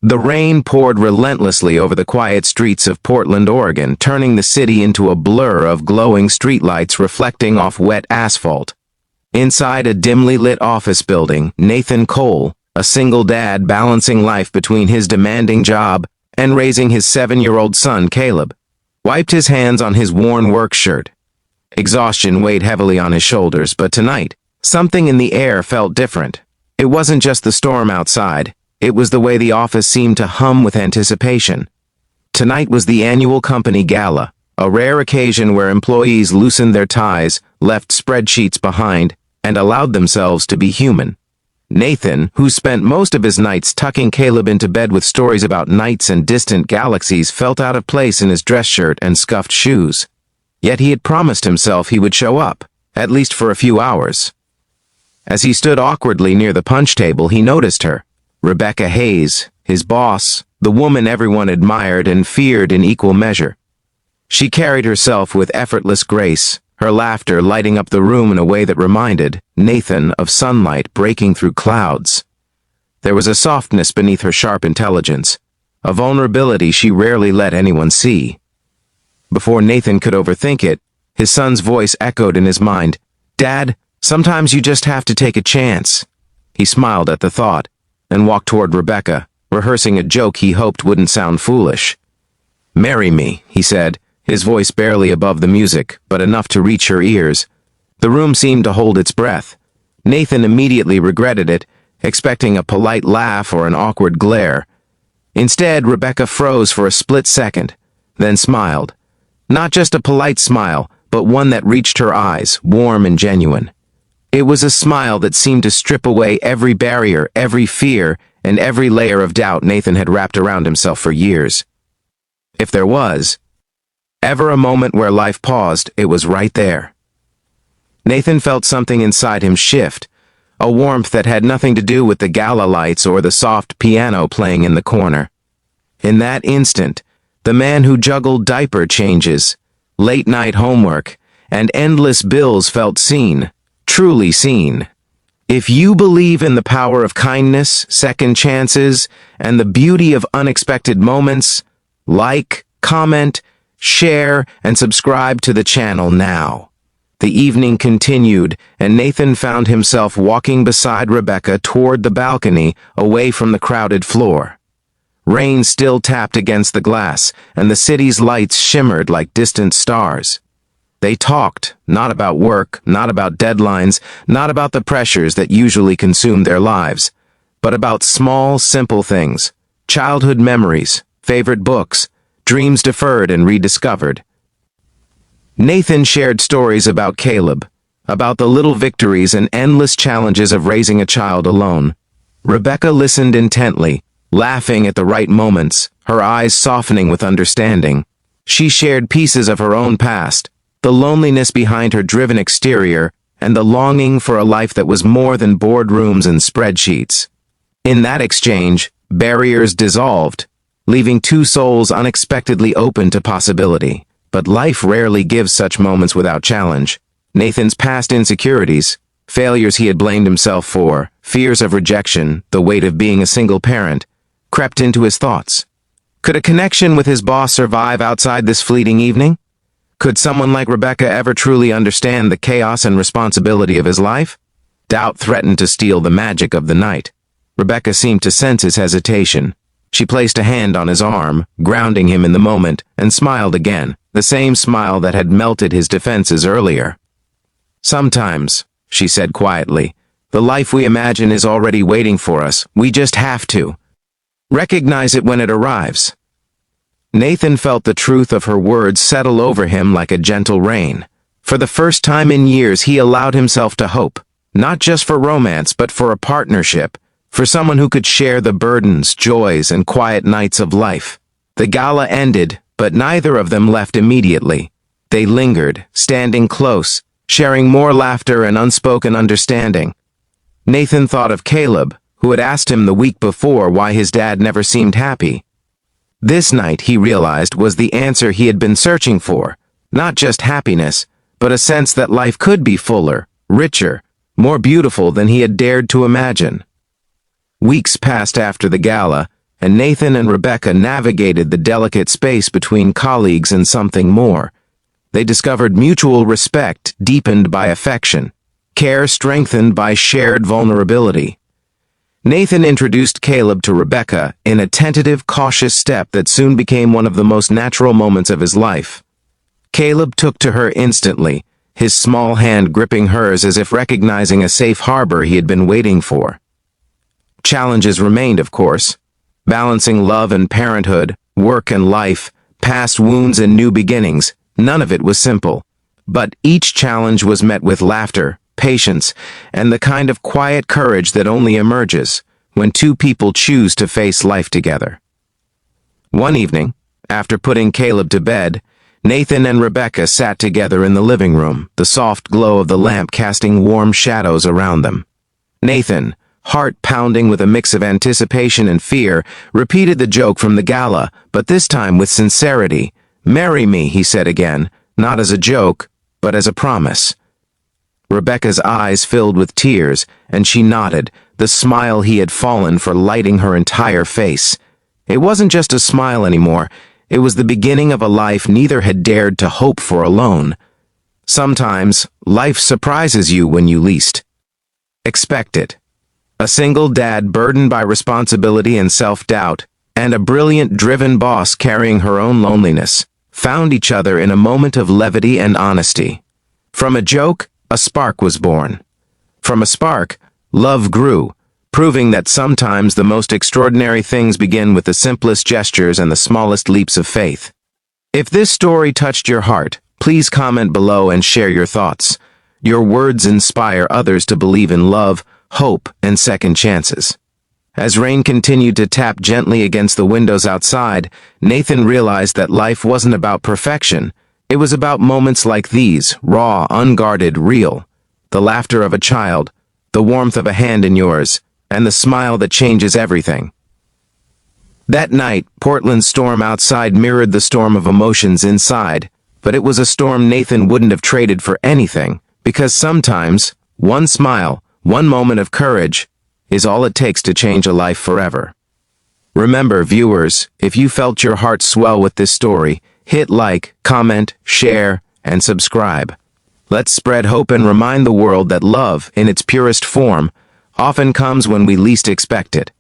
The rain poured relentlessly over the quiet streets of Portland, Oregon, turning the city into a blur of glowing streetlights reflecting off wet asphalt. Inside a dimly lit office building, Nathan Cole, a single dad balancing life between his demanding job and raising his 7-year-old son, Caleb, wiped his hands on his worn work shirt. Exhaustion weighed heavily on his shoulders, but tonight, something in the air felt different. It wasn't just the storm outside. It was the way the office seemed to hum with anticipation. Tonight was the annual company gala, a rare occasion where employees loosened their ties, left spreadsheets behind, and allowed themselves to be human. Nathan, who spent most of his nights tucking Caleb into bed with stories about nights and distant galaxies, felt out of place in his dress shirt and scuffed shoes. Yet he had promised himself he would show up, at least for a few hours. As he stood awkwardly near the punch table, he noticed her. Rebecca Hayes, his boss, the woman everyone admired and feared in equal measure. She carried herself with effortless grace, her laughter lighting up the room in a way that reminded Nathan of sunlight breaking through clouds. There was a softness beneath her sharp intelligence, a vulnerability she rarely let anyone see. Before Nathan could overthink it, his son's voice echoed in his mind. "Dad, sometimes you just have to take a chance." He smiled at the thought and walked toward Rebecca, rehearsing a joke he hoped wouldn't sound foolish. "Marry me," he said, his voice barely above the music, but enough to reach her ears. The room seemed to hold its breath. Nathan immediately regretted it, expecting a polite laugh or an awkward glare. Instead, Rebecca froze for a split second, then smiled. Not just a polite smile, but one that reached her eyes, warm and genuine. It was a smile that seemed to strip away every barrier, every fear, and every layer of doubt Nathan had wrapped around himself for years. If there was ever a moment where life paused, it was right there. Nathan felt something inside him shift, a warmth that had nothing to do with the gala lights or the soft piano playing in the corner. In that instant, the man who juggled diaper changes, late-night homework, and endless bills felt seen. Truly seen. If you believe in the power of kindness, second chances, and the beauty of unexpected moments, like, comment, share, and subscribe to the channel now. The evening continued, and Nathan found himself walking beside Rebecca toward the balcony, away from the crowded floor. Rain still tapped against the glass, and the city's lights shimmered like distant stars. They talked, not about work, not about deadlines, not about the pressures that usually consume their lives, but about small, simple things, childhood memories, favorite books, dreams deferred and rediscovered. Nathan shared stories about Caleb, about the little victories and endless challenges of raising a child alone. Rebecca listened intently, laughing at the right moments, her eyes softening with understanding. She shared pieces of her own past, the loneliness behind her driven exterior, and the longing for a life that was more than boardrooms and spreadsheets. In that exchange, barriers dissolved, leaving two souls unexpectedly open to possibility. But life rarely gives such moments without challenge. Nathan's past insecurities, failures he had blamed himself for, fears of rejection, the weight of being a single parent, crept into his thoughts. Could a connection with his boss survive outside this fleeting evening? Could someone like Rebecca ever truly understand the chaos and responsibility of his life? Doubt threatened to steal the magic of the night. Rebecca seemed to sense his hesitation. She placed a hand on his arm, grounding him in the moment, and smiled again, the same smile that had melted his defenses earlier. "Sometimes," she said quietly, "the life we imagine is already waiting for us. We just have to recognize it when it arrives." Nathan felt the truth of her words settle over him like a gentle rain. For the first time in years, he allowed himself to hope, not just for romance, but for a partnership, for someone who could share the burdens, joys, and quiet nights of life. The gala ended, but neither of them left immediately. They lingered, standing close, sharing more laughter and unspoken understanding. Nathan thought of Caleb, who had asked him the week before why his dad never seemed happy. This night, he realized, was the answer he had been searching for, not just happiness, but a sense that life could be fuller, richer, more beautiful than he had dared to imagine. Weeks passed after the gala, and Nathan and Rebecca navigated the delicate space between colleagues and something more. They discovered mutual respect deepened by affection, care strengthened by shared vulnerability. Nathan introduced Caleb to Rebecca in a tentative, cautious step that soon became one of the most natural moments of his life. Caleb took to her instantly, his small hand gripping hers as if recognizing a safe harbor he had been waiting for. Challenges remained, of course, balancing love and parenthood, work and life, past wounds and new beginnings. None of it was simple, but each challenge was met with laughter, patience, and the kind of quiet courage that only emerges when two people choose to face life together. One evening, after putting Caleb to bed, Nathan and Rebecca sat together in the living room, the soft glow of the lamp casting warm shadows around them. Nathan, heart pounding with a mix of anticipation and fear, repeated the joke from the gala, but this time with sincerity. "Marry me," he said again, not as a joke, but as a promise. Rebecca's eyes filled with tears, and she nodded, the smile he had fallen for lighting her entire face. It wasn't just a smile anymore, it was the beginning of a life neither had dared to hope for alone. Sometimes, life surprises you when you least expect it. A single dad burdened by responsibility and self-doubt, and a brilliant, driven boss carrying her own loneliness, found each other in a moment of levity and honesty. From a joke, a spark was born. From a spark, love grew, proving that sometimes the most extraordinary things begin with the simplest gestures and the smallest leaps of faith. If this story touched your heart, please comment below and share your thoughts. Your words inspire others to believe in love, hope, and second chances. As rain continued to tap gently against the windows outside, Nathan realized that life wasn't about perfection. It was about moments like these, raw, unguarded, real. The laughter of a child, the warmth of a hand in yours, and the smile that changes everything. That night, Portland's storm outside mirrored the storm of emotions inside, but it was a storm Nathan wouldn't have traded for anything, because sometimes, one smile, one moment of courage, is all it takes to change a life forever. Remember, viewers, if you felt your heart swell with this story, hit like, comment, share, and subscribe. Let's spread hope and remind the world that love, in its purest form, often comes when we least expect it.